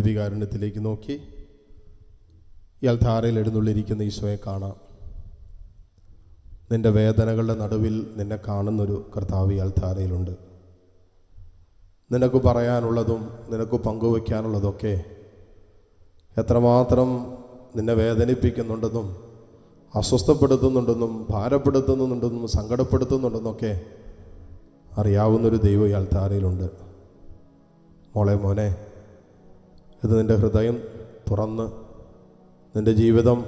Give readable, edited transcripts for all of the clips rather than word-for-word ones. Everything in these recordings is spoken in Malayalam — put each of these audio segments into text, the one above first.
ദിവ്യകാരുണ്യത്തിലേക്ക് നോക്കി ഈ അൾത്താരയിൽ എഴുന്നള്ളിരിക്കുന്ന ഈശോയെ കാണാം. നിൻ്റെ വേദനകളുടെ നടുവിൽ നിന്നെ കാണുന്നൊരു കർത്താവ് ഈ അൾത്താരയിലുണ്ട്. നിനക്ക് പറയാനുള്ളതും നിനക്ക് പങ്കുവയ്ക്കാനുള്ളതൊക്കെ എത്രമാത്രം നിന്നെ വേദനിപ്പിക്കുന്നുണ്ടെന്നും അസ്വസ്ഥപ്പെടുത്തുന്നുണ്ടെന്നും ഭാരപ്പെടുത്തുന്നുണ്ടെന്നും സങ്കടപ്പെടുത്തുന്നുണ്ടെന്നൊക്കെ അറിയാവുന്നൊരു ദൈവം ഈ അൾത്താരയിലുണ്ട്. മോനെ, ഇത് നിൻ്റെ ഹൃദയം തുറന്ന് നിൻ്റെ ജീവിതം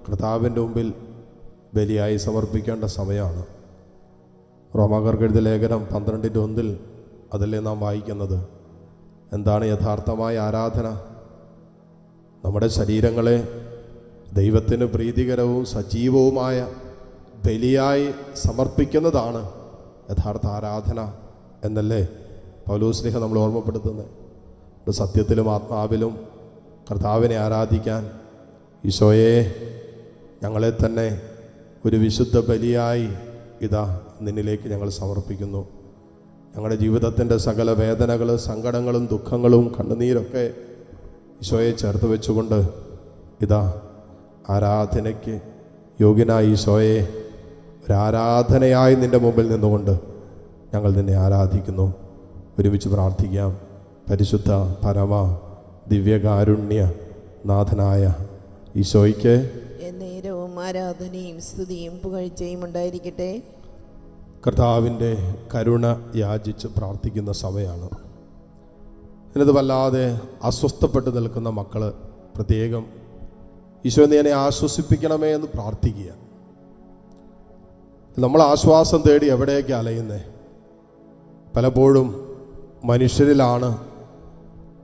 കർത്താവിൻ്റെ മുമ്പിൽ ബലിയായി സമർപ്പിക്കേണ്ട സമയമാണ്. റോമാക്കാർക്ക് എഴുതിയ ലേഖനം 12:1 അതല്ലേ നാം വായിക്കുന്നത്. എന്താണ് യഥാർത്ഥമായ ആരാധന? നമ്മുടെ ശരീരങ്ങളെ ദൈവത്തിന് പ്രീതികരവും സജീവവുമായ ബലിയായി സമർപ്പിക്കുന്നതാണ് യഥാർത്ഥ ആരാധന എന്നല്ലേ പൗലോസ്ലീഹ നമ്മൾ ഓർമ്മപ്പെടുത്തുന്നത്. സത്യത്തിലും ആത്മാവിലും കർത്താവിനെ ആരാധിക്കാൻ ഈശോയെ ഞങ്ങളെ തന്നെ ഒരു വിശുദ്ധ ബലിയായി ഇതാ നിന്നിലേക്ക് ഞങ്ങൾ സമർപ്പിക്കുന്നു. ഞങ്ങളുടെ ജീവിതത്തിൻ്റെ സകല വേദനകൾ, സങ്കടങ്ങളും, ദുഃഖങ്ങളും, കണ്ണുനീരൊക്കെ ഈശോയെ ചേർത്ത് വെച്ചുകൊണ്ട് ഇതാ ആരാധനയ്ക്ക് യോഗ്യനായ ഈശോയെ ഒരാരാധനയായി നിൻ്റെ മുമ്പിൽ നിന്നുകൊണ്ട് ഞങ്ങൾ നിന്നെ ആരാധിക്കുന്നു. ഒരുമിച്ച് പ്രാർത്ഥിക്കാം. പരിശുദ്ധ പരമ ദിവ്യകാരുണ്യ നാഥനായ ഈശോയ്ക്ക് എന്നേരവും ആരാധനയും സ്തുതിയും പുകഴ്ചയും ഉണ്ടായിരിക്കട്ടെ. കർത്താവിൻ്റെ കരുണ യാചിച്ച് പ്രാർത്ഥിക്കുന്ന സമയമാണ്. ഇന്നത് വല്ലാതെ അസ്വസ്ഥപ്പെട്ട് നിൽക്കുന്ന മക്കൾ പ്രത്യേകം ഈശോ നീ എന്നെ ആശ്വസിപ്പിക്കണമേ എന്ന് പ്രാർത്ഥിക്കുക. നമ്മൾ ആശ്വാസം തേടി എവിടേക്ക് അലയുന്നേ? പലപ്പോഴും മനുഷ്യരിലാണ്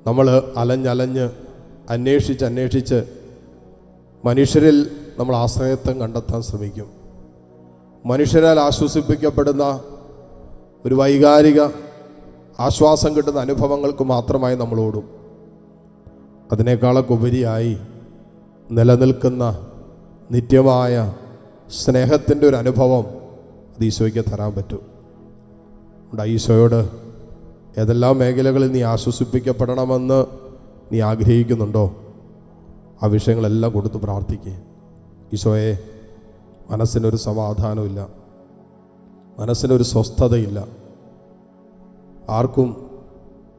നമ്മൾ അലഞ്ഞ് അന്വേഷിച്ച് മനുഷ്യരിൽ നമ്മൾ ആശ്രയത്വം കണ്ടെത്താൻ ശ്രമിക്കും. മനുഷ്യരാൽ ആശ്വസിപ്പിക്കപ്പെടുന്ന ഒരു വൈകാരിക ആശ്വാസം കിട്ടുന്ന അനുഭവങ്ങൾക്ക് മാത്രമായി നമ്മൾ ഓടും. അതിനേക്കാളൊക്കെ ഉപരിയായി നിലനിൽക്കുന്ന നിത്യമായ സ്നേഹത്തിൻ്റെ ഒരു അനുഭവം അത് ഈശോയ്ക്ക് തരാൻ പറ്റും. ഈശോയോട് ഏതെല്ലാം മേഖലകളിൽ നീ ആശ്വസിപ്പിക്കപ്പെടണമെന്ന് നീ ആഗ്രഹിക്കുന്നുണ്ടോ ആ വിഷയങ്ങളെല്ലാം കൊടുത്ത് പ്രാർത്ഥിക്കുക. ഈശോയെ, മനസ്സിനൊരു സമാധാനമില്ല, മനസ്സിനൊരു സ്വസ്ഥതയില്ല, ആർക്കും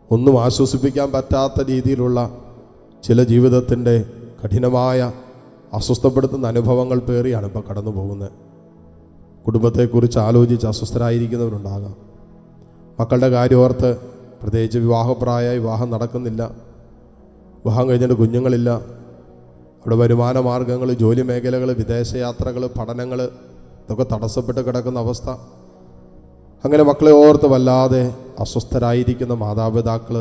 ഒന്നും ആശ്വസിപ്പിക്കാൻ പറ്റാത്ത രീതിയിലുള്ള ചില ജീവിതത്തിൻ്റെ കഠിനമായ അസ്വസ്ഥപ്പെടുത്തുന്ന അനുഭവങ്ങൾ പേറിയാണ് ഇപ്പോൾ കടന്നു പോകുന്നത്. കുടുംബത്തെക്കുറിച്ച് ആലോചിച്ച് അസ്വസ്ഥരായിരിക്കുന്നവരുണ്ടാകാം. മക്കളുടെ കാര്യമോർത്ത് പ്രത്യേകിച്ച് വിവാഹപ്രായമായി വിവാഹം നടക്കുന്നില്ല, വിവാഹം കഴിഞ്ഞിട്ട് കുഞ്ഞുങ്ങളില്ല, അവിടെ വരുമാന മാർഗങ്ങൾ, ജോലി മേഖലകൾ, വിദേശയാത്രകൾ, പഠനങ്ങൾ ഇതൊക്കെ തടസ്സപ്പെട്ട് കിടക്കുന്ന അവസ്ഥ. അങ്ങനെ മക്കളെ ഓർത്ത് വല്ലാതെ അസ്വസ്ഥരായിരിക്കുന്ന മാതാപിതാക്കൾ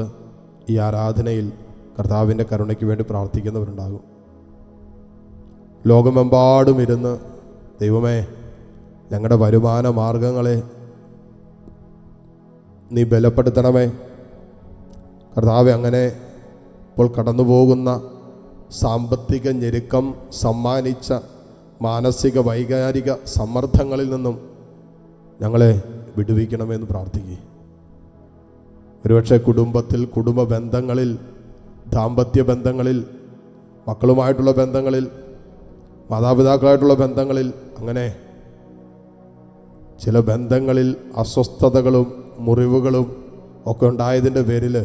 ഈ ആരാധനയിൽ കർത്താവിൻ്റെ കരുണയ്ക്ക് വേണ്ടി പ്രാർത്ഥിക്കുന്നവരുണ്ടാകും. ലോകമെമ്പാടും ഇരുന്ന് ദൈവമേ ഞങ്ങളുടെ വരുമാന മാർഗങ്ങളെ നീ ബലപ്പെടുത്തണമേ കർത്താവെ. അങ്ങനെ ഇപ്പോൾ കടന്നു പോകുന്ന സാമ്പത്തിക ഞെരുക്കം സമ്മാനിച്ച മാനസിക വൈകാരിക സമ്മർദ്ദങ്ങളിൽ നിന്നും ഞങ്ങളെ വിടുവിക്കണമെന്ന് പ്രാർത്ഥിക്കുക. ഒരുപക്ഷെ കുടുംബത്തിൽ, കുടുംബ ബന്ധങ്ങളിൽ, ദാമ്പത്യ ബന്ധങ്ങളിൽ, മക്കളുമായിട്ടുള്ള ബന്ധങ്ങളിൽ, മാതാപിതാക്കളായിട്ടുള്ള ബന്ധങ്ങളിൽ, അങ്ങനെ ചില ബന്ധങ്ങളിൽ അസ്വസ്ഥതകളും മുറിവുകളും ഒക്കെ ഉണ്ടായതിൻ്റെ പേരിൽ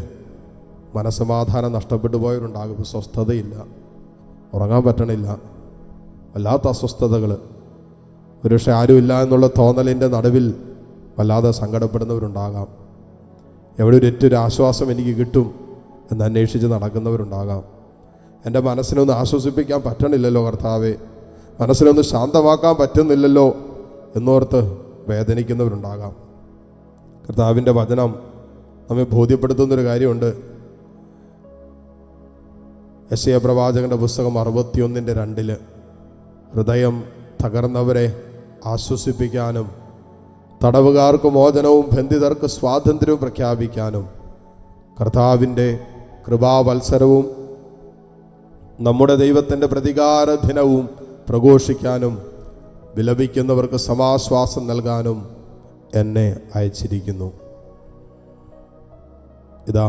മനസ്സമാധാനം നഷ്ടപ്പെട്ടു പോയവരുണ്ടാകും. സ്വസ്ഥതയില്ല, ഉറങ്ങാൻ പറ്റണില്ല, വല്ലാത്ത അസ്വസ്ഥതകൾ, ഒരുപക്ഷെ ആരുമില്ല എന്നുള്ള തോന്നലിൻ്റെ നടുവിൽ വല്ലാതെ സങ്കടപ്പെടുന്നവരുണ്ടാകാം. എവിടെ ഒരൊറ്റൊരു ആശ്വാസം എനിക്ക് കിട്ടും എന്ന് അന്വേഷിച്ച് നടക്കുന്നവരുണ്ടാകാം. എൻ്റെ മനസ്സിനൊന്ന് ആശ്വസിപ്പിക്കാൻ പറ്റണില്ലല്ലോ കർത്താവേ, മനസ്സിനൊന്ന് ശാന്തമാക്കാൻ പറ്റുന്നില്ലല്ലോ എന്നോർത്ത് വേദനിക്കുന്നവരുണ്ടാകാം. കർത്താവിൻ്റെ വചനം നമ്മെ ബോധ്യപ്പെടുത്തുന്നൊരു കാര്യമുണ്ട്. യെശയ്യാ പ്രവാചകൻ്റെ പുസ്തകം 61:2 ഹൃദയം തകർന്നവരെ ആശ്വസിപ്പിക്കാനും തടവുകാർക്ക് മോചനവും ബന്ധിതർക്ക് സ്വാതന്ത്ര്യവും പ്രഖ്യാപിക്കാനും കർത്താവിൻ്റെ കൃപാവത്സരവും നമ്മുടെ ദൈവത്തിൻ്റെ പ്രതികാര ദിനവും പ്രഘോഷിക്കാനും വിലപിക്കുന്നവർക്ക് സമാശ്വാസം നൽകാനും എന്നെ അയച്ചിരിക്കുന്നു. ഇതാ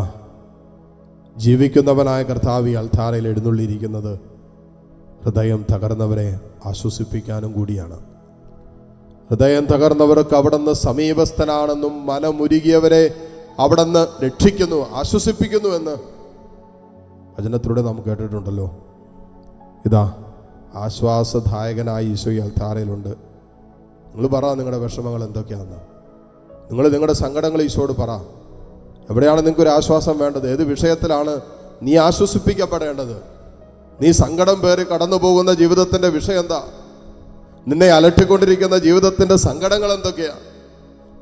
ജീവിക്കുന്നവനായ കർത്താവ് ഈ അൾത്താരയിൽ എഴുന്നള്ളിയിരിക്കുന്നത് ഹൃദയം തകർന്നവരെ ആശ്വസിപ്പിക്കാനും കൂടിയാണ്. ഹൃദയം തകർന്നവർക്ക് അവിടുന്ന് സമീപസ്ഥനാണെന്നും മനമുരുകിയവരെ അവിടുന്ന് രക്ഷിക്കുന്നു, ആശ്വസിപ്പിക്കുന്നു എന്ന് വചനത്തിലൂടെ നാം കേട്ടിട്ടുണ്ടല്ലോ. ഇതാ ആശ്വാസദായകനായ ഈശോ ഈ അൾത്താരയിലുണ്ട്. നിങ്ങൾ പറ നിങ്ങളുടെ വിഷമങ്ങൾ എന്തൊക്കെയാണെന്ന്. നിങ്ങൾ നിങ്ങളുടെ സങ്കടങ്ങൾ ഈശോയോട് പറ. എവിടെയാണ് നിങ്ങൾക്കൊരു ആശ്വാസം വേണ്ടത്? ഏത് വിഷയത്തിലാണ് നീ ആശ്വസിപ്പിക്കപ്പെടേണ്ടത്? നീ സങ്കടം പേറി കടന്നു പോകുന്ന ജീവിതത്തിൻ്റെ വിഷയം എന്താ? നിന്നെ അലട്ടിക്കൊണ്ടിരിക്കുന്ന ജീവിതത്തിൻ്റെ സങ്കടങ്ങൾ എന്തൊക്കെയാ?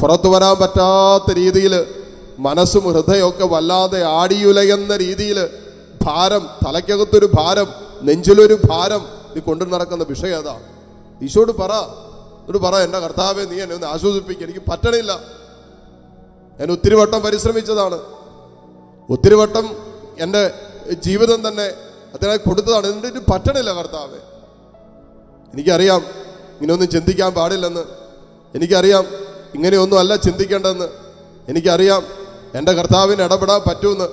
പുറത്തു വരാൻ പറ്റാത്ത രീതിയിൽ മനസ്സും ഹൃദയമൊക്കെ വല്ലാതെ ആടിയുലയുന്ന രീതിയിൽ ഭാരം, തലയ്ക്കകത്തൊരു ഭാരം, നെഞ്ചിലൊരു ഭാരം നീ കൊണ്ടു നടക്കുന്ന വിഷയം ഏതാ? ഈശോട് പറ. എന്നോട് പറ, എൻ്റെ കർത്താവേ നീ എന്നെ ഒന്ന് ആശ്വസിപ്പിക്കുക, എനിക്ക് പറ്റണില്ല. ഞാൻ ഒത്തിരി വട്ടം പരിശ്രമിച്ചതാണ്, ഒത്തിരി വട്ടം എൻ്റെ ജീവിതം തന്നെ അതിനായി കൊടുത്തതാണ്, എന്നിട്ട് പറ്റണില്ല കർത്താവേ. എനിക്കറിയാം ഇങ്ങനെയൊന്നും ചിന്തിക്കാൻ പാടില്ലെന്ന്, എനിക്കറിയാം ഇങ്ങനെയൊന്നും അല്ല ചിന്തിക്കേണ്ടതെന്ന്, എനിക്കറിയാം എൻ്റെ കർത്താവിന് ഇടപെടാൻ പറ്റുമെന്ന്.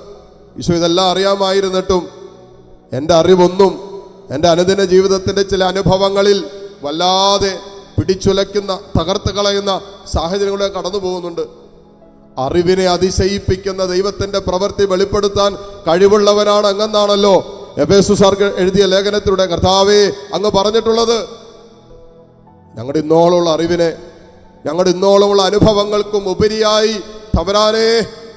ഈശോ ഇതെല്ലാം അറിയാമായിരുന്നിട്ടും എൻ്റെ അറിവൊന്നും എൻ്റെ അനുദിന ജീവിതത്തിൻ്റെ ചില അനുഭവങ്ങളിൽ വല്ലാതെ പിടിച്ചുലയ്ക്കുന്ന, തകർത്ത് കളയുന്ന സാഹചര്യങ്ങളിലൂടെ കടന്നു പോകുന്നുണ്ട്. അറിവിനെ അതിശയിപ്പിക്കുന്ന ദൈവത്തിൻ്റെ പ്രവൃത്തി വെളിപ്പെടുത്താൻ കഴിവുള്ളവനാണ് അങ്ങെന്നാണല്ലോ എഫേസുസാർക്ക് എഴുതിയ ലേഖനത്തിലൂടെ കർത്താവേ അങ്ങ് പറഞ്ഞിട്ടുള്ളത്. ഞങ്ങളുടെ ഇന്നോളമുള്ള അറിവിനെ, ഞങ്ങളുടെ ഇന്നോളമുള്ള അനുഭവങ്ങൾക്കും ഉപരിയായി തമ്പുരാനെ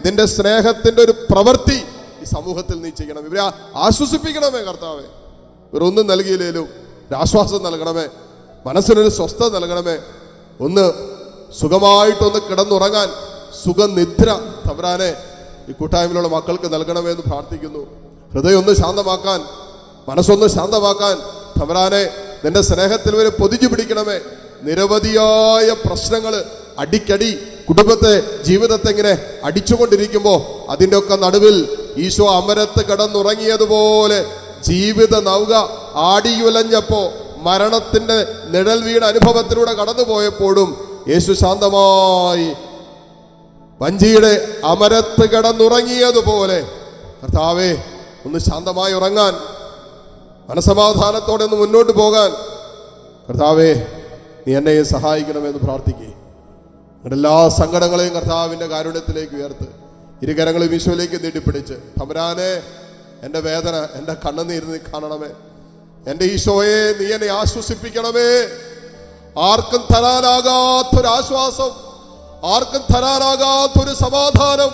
നിന്റെ സ്നേഹത്തിൻ്റെ ഒരു പ്രവൃത്തി ഈ സമൂഹത്തിൽ നീ ചെയ്യണം. ഇവരെ ആശ്വസിപ്പിക്കണമേ കർത്താവേ. ഇവരൊന്നും നൽകിയില്ലേലും ഒരു ആശ്വാസം നൽകണമേ, മനസ്സിനൊരു സ്വസ്ഥത നൽകണമേ. ഒന്ന് സുഖമായിട്ടൊന്ന് കിടന്നുറങ്ങാൻ സുഖനിദ്ര തമ്പുരാനെ ഈ കൂട്ടായ്മയിലുള്ള മക്കൾക്ക് നൽകണമേ എന്ന് പ്രാർത്ഥിക്കുന്നു. ഹൃദയം ഒന്ന് ശാന്തമാക്കാൻ, മനസ്സൊന്ന് ശാന്തമാക്കാൻ തമ്പുരാനെ നിന്റെ സ്നേഹത്തിൽ വരെ പൊതിഞ്ഞു പിടിക്കണമേ. നിരവധിയായ പ്രശ്നങ്ങൾ അടിക്കടി കുടുംബത്തെ, ജീവിതത്തെ ഇങ്ങനെ അടിച്ചുകൊണ്ടിരിക്കുമ്പോൾ അതിൻ്റെ ഒക്കെ നടുവിൽ ഈശോ അമരത്ത് കിടന്നുറങ്ങിയതുപോലെ ജീവിത നൗക ആടിയുലഞ്ഞപ്പോൾ, മരണത്തിൻ്റെ നിഴൽ വീണ അനുഭവത്തിലൂടെ കടന്നുപോയപ്പോഴും യേശു ശാന്തമായി വഞ്ചിയുടെ അമരത്ത് കിടന്നുറങ്ങിയതുപോലെ കർത്താവേ ഒന്ന് ശാന്തമായി ഉറങ്ങാൻ, മനസമാധാനത്തോടെ ഒന്ന് മുന്നോട്ട് പോകാൻ കർത്താവേ നീ എന്നെ സഹായിക്കണമെന്ന് പ്രാർത്ഥിക്കേ. നിങ്ങളുടെ എല്ലാ സങ്കടങ്ങളെയും കർത്താവിൻ്റെ കാരുണ്യത്തിലേക്ക് ഉയർത്ത് ഇരുകരങ്ങളും ഈശോയിലേക്ക് നീട്ടിപ്പിടിച്ച് തമ്പുരാനെ എൻ്റെ വേദന, എൻ്റെ കണ്ണുനീര് നീ കാണണമേ. എൻ്റെ ഈശോയെ നീ എന്നെ ആശ്വസിപ്പിക്കണമേ. ആർക്കും തരാനാകാത്തൊരാശ്വാസം, ആർക്കും തരാനാകാത്തൊരു സമാധാനം,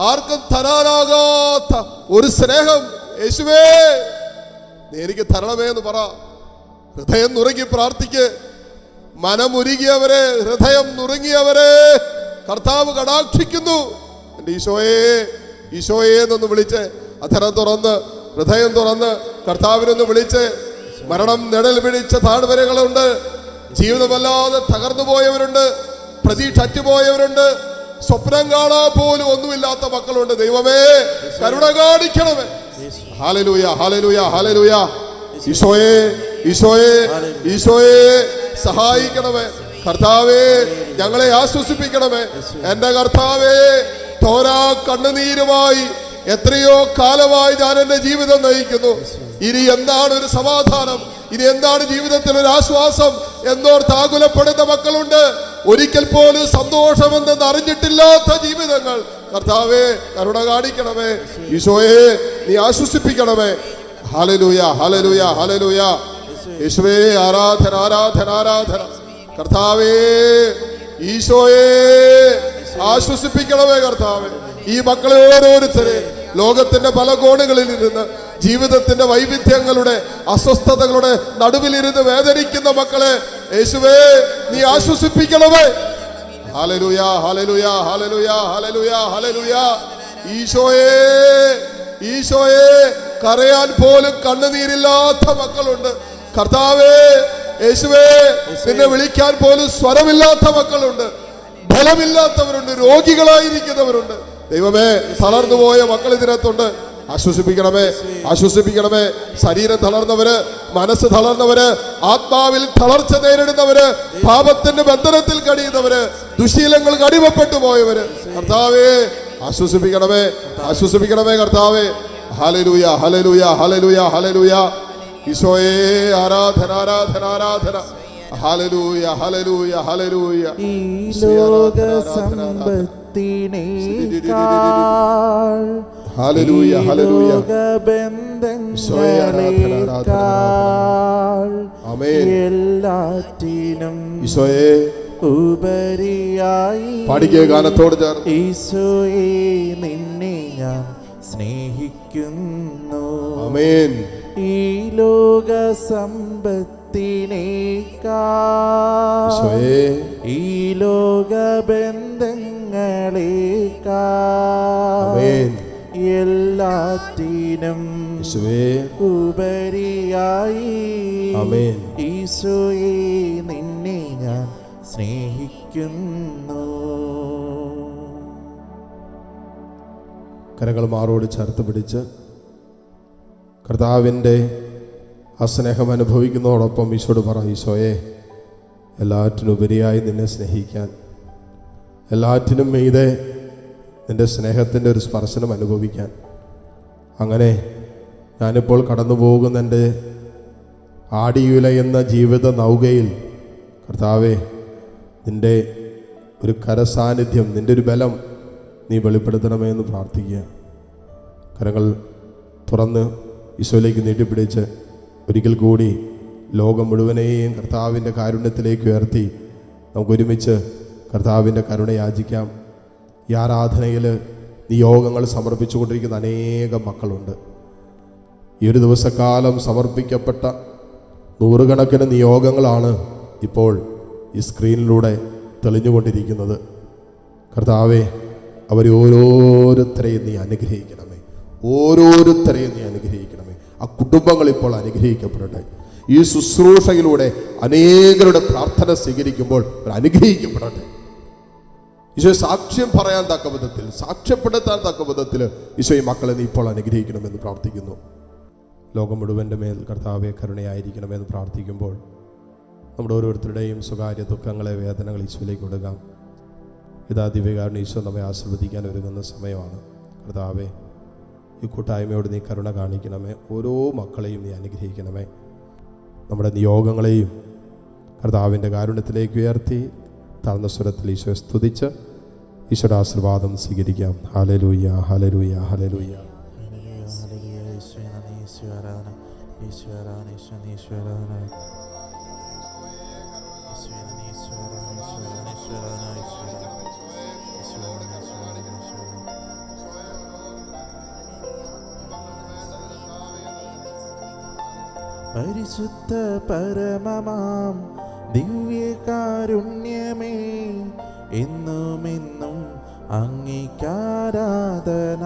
ആർക്കും തരാനാകാത്ത ഒരു സ്നേഹം യേശുവേ നീ എനിക്ക് തരണമേ എന്ന് പറ. ഹൃദയം നുറുങ്ങി പ്രാർത്ഥിക്ക്. മനമുരുകിയവരെ, ഹൃദയം നുറുങ്ങിയവരെ കർത്താവ് കടാക്ഷിക്കുന്നു. എൻ്റെ ഈശോയെ, ഈശോയെ എന്നൊന്ന് വിളിച്ച്, അധരം തുറന്ന്, ഹൃദയം തുറന്ന് കർത്താവിനൊന്ന് വിളിച്ച്. മരണം നിഴൽ പിടിച്ച താഴ്വരകളുണ്ട്, ജീവിതമല്ലാതെ തകർന്നു പോയവരുണ്ട്, പ്രതീക്ഷ അറ്റുപോയവരുണ്ട്, സ്വപ്നം കാണാൻ പോലും ഒന്നുമില്ലാത്ത മക്കളുണ്ട്. ദൈവമേ കരുണ കാണിക്കണമേ. Hallelujah, hallelujah, hallelujah. ഈശോയെ, ഈശോയെ, ഈശോയെ സഹായിക്കണമേ. കർത്താവേ ഞങ്ങളെ ആശ്വസിപ്പിക്കണമേ. എൻ്റെ കർത്താവേ തോരാ കണ്ണുനീരുമായി എത്രയോ കാലമായി ഞാൻ എൻ്റെ ജീവിതം നയിക്കുന്നു. ഇനി എന്താണ് ഒരു സമാധാനം, ഇനി എന്താണ് ജീവിതത്തിൽ ഒരു ആശ്വാസം എന്നോർത്ത് ആകുലപ്പെടുന്ന മക്കളുണ്ട്. ഒരിക്കൽ പോലും സന്തോഷമെന്ന് അറിഞ്ഞിട്ടില്ലാത്ത ജീവിതങ്ങൾ കർത്താവേ കരുണ കാണിക്കണമേ. ഈശോയെ നീ ആശ്വസിപ്പിക്കണമേ. Hallelujah, hallelujah, hallelujah. യേശുവേ ആരാധന, ആരാധന, ആരാധന. കർത്താവേ ഈശോയെ ആശ്വസിപ്പിക്കണമേ. കർത്താവേ ഈ മക്കളെ ഓരോരുത്തരെ ലോകത്തിന്റെ പല കോണുകളിൽ ഇരുന്ന് ജീവിതത്തിന്റെ വൈവിധ്യങ്ങളുടെ, അസ്വസ്ഥതകളുടെ നടുവിലിരുന്ന് വേദനിക്കുന്ന മക്കളെ യേശുവേ നീ ആശ്വസിപ്പിക്കണമേ. Hallelujah, hallelujah, hallelujah, hallelujah, hallelujah. ഈശോയെ, ഈശോയെ കരയാൻ പോലും കണ്ണുനീരില്ലാത്ത മക്കളുണ്ട്. കർത്താവേ യേശുവേ നിന്നെ വിളിക്കാൻ പോലും സ്വരമില്ലാത്ത മക്കളുണ്ട്, ബലമില്ലാത്തവരുണ്ട്, രോഗികളായിരിക്കുന്നവരുണ്ട്. ദൈവമേ തളർന്നുപോയ മക്കൾ ഇതിനകത്തുണ്ട്. ആശ്വസിപ്പിക്കണമേ, ആശ്വസിപ്പിക്കണമേ. ശരീരം തളർന്നവര്, മനസ്സ് തളർന്നവര്, ആത്മാവിൽ തളർച്ച നേരിടുന്നവര്, പാപത്തിന്റെ ബന്ധനത്തിൽ കഴിയുന്നവര്, ദുശീലങ്ങൾക്ക് അടിമപ്പെട്ടു പോയവര് കർത്താവേ ആശ്വസിപ്പിക്കണമേ, ആശ്വസിപ്പിക്കണമേ. കർത്താവേ ഹല്ലേലൂയ ഹല്ലേലൂയ ഹല്ലേലൂയ ഹല്ലേലൂയ. ഈശോയെ ആരാധന ആരാധന ആരാധന. Hallelujah hallelujah hallelujah. ഈ ലോക സമ്പത്തിനേക്കാൾ ഹല്ലേലൂയ ഹല്ലേലൂയ. ബന്ധങ്ങളേക്കാൾ ആമേൻ. എല്ലാറ്റിനും ഈശോയെ ഉപരിയായി പാടിക്കേ ഗാനത്തോട് ചേർന്ന്. ഈശോയെ നിന്നെ ഞാൻ സ്നേഹിക്കുന്നു. ആമേൻ. ഈ ലോക സമ്പത്തിനേക്കാൾ ഈശോയെ ഈ ലോക ബന്ധങ്ങളേക്കാൾ ആമേൻ. എല്ലാറ്റിനും ഈശോയെ ഉപരിയായി ആമേൻ. ഈശോയെ നിന്നെ ഞാൻ സ്നേഹിക്കുന്നു. കരങ്ങൾ മാറോട് ചേർത്ത് പിടിച്ച് കർത്താവിൻ്റെ ആ സ്നേഹം അനുഭവിക്കുന്നതോടൊപ്പം ഈശോട് പറ, ഈശോയെ എല്ലാറ്റിനുപരിയായി നിന്നെ സ്നേഹിക്കാൻ, എല്ലാറ്റിനും മീതെ നിൻ്റെ സ്നേഹത്തിൻ്റെ ഒരു സ്പർശനം അനുഭവിക്കാൻ, അങ്ങനെ ഞാനിപ്പോൾ കടന്നു പോകുന്ന എൻ്റെ ആടിയുലയുന്ന ജീവിത നൗകയിൽ കർത്താവേ നിൻ്റെ ഒരു കരസാന്നിധ്യം, നിൻ്റെ ഒരു ബലം നീ വെളിപ്പെടുത്തണമേ എന്ന് പ്രാർത്ഥിക്കുക. കരങ്ങൾ തുറന്ന് ഈശോയിലേക്ക് നീട്ടിപ്പിടിച്ച് ഒരിക്കൽ കൂടി ലോകം മുഴുവനെയും കർത്താവിൻ്റെ കാരുണ്യത്തിലേക്ക് ഉയർത്തി നമുക്കൊരുമിച്ച് കർത്താവിൻ്റെ കരുണ യാചിക്കാം. ഈ ആരാധനയിൽ നിയോഗങ്ങൾ സമർപ്പിച്ചുകൊണ്ടിരിക്കുന്ന അനേകം മക്കളുണ്ട്. ഈ ഒരു ദിവസക്കാലം സമർപ്പിക്കപ്പെട്ട നൂറുകണക്കിന് നിയോഗങ്ങളാണ് ഇപ്പോൾ ഈ സ്ക്രീനിലൂടെ തെളിഞ്ഞുകൊണ്ടിരിക്കുന്നത്. കർത്താവേ, അവരെ ഓരോരുത്തരെയും നീ അനുഗ്രഹിക്കണമേ, ഓരോരുത്തരെയും നീ അനുഗ്രഹിക്കണമേ. ആ കുടുംബങ്ങൾ ഇപ്പോൾ അനുഗ്രഹിക്കപ്പെടട്ടെ. ഈ ശുശ്രൂഷയിലൂടെ അനേകരുടെ പ്രാർത്ഥന സ്വീകരിക്കുമ്പോൾ അവർ അനുഗ്രഹിക്കപ്പെടട്ടെ. ഈശോ സാക്ഷ്യം പറയാൻ തക്ക വിധത്തിൽ, സാക്ഷ്യപ്പെടുത്താൻ തക്ക വിധത്തിൽ ഈശോ ഈ മക്കളെ നീ ഇപ്പോൾ അനുഗ്രഹിക്കണമെന്ന് പ്രാർത്ഥിക്കുന്നു. ലോകം മുഴുവൻ്റെ മേൽ കർത്താവെ കരുണയായിരിക്കണമെന്ന് പ്രാർത്ഥിക്കുമ്പോൾ നമ്മുടെ ഓരോരുത്തരുടെയും സ്വകാര്യ ദുഃഖങ്ങളെ, വേദനകൾ ഈശോയിലേക്ക് കൊടുക്കാം. ഇതാ ദിവ്യകാരുണ്യ ഈശോ നമ്മെ ആശീർവദിക്കാൻ ഒരുങ്ങുന്ന സമയമാണ്. കർത്താവെ, ഈ കൂട്ടായ്മയോട് നീ കരുണ കാണിക്കണമേ. ഓരോ മക്കളെയും നീ അനുഗ്രഹിക്കണമേ. നമ്മുടെ നിയോഗങ്ങളെയും കർത്താവിൻ്റെ കാരുണ്യത്തിലേക്ക് ഉയർത്തി താഴ്ന്ന സ്വരത്തിൽ ഈശോയെ സ്തുതിച്ച് ഈശോയുടെ ആശീർവാദം സ്വീകരിക്കാം. Hallelujah hallelujah hallelujah. പരിശുദ്ധ പരമമാം ദിവ്യകാരുണ്യമേ, എന്നുമെന്നും അങ്ങേക്കാരാധന.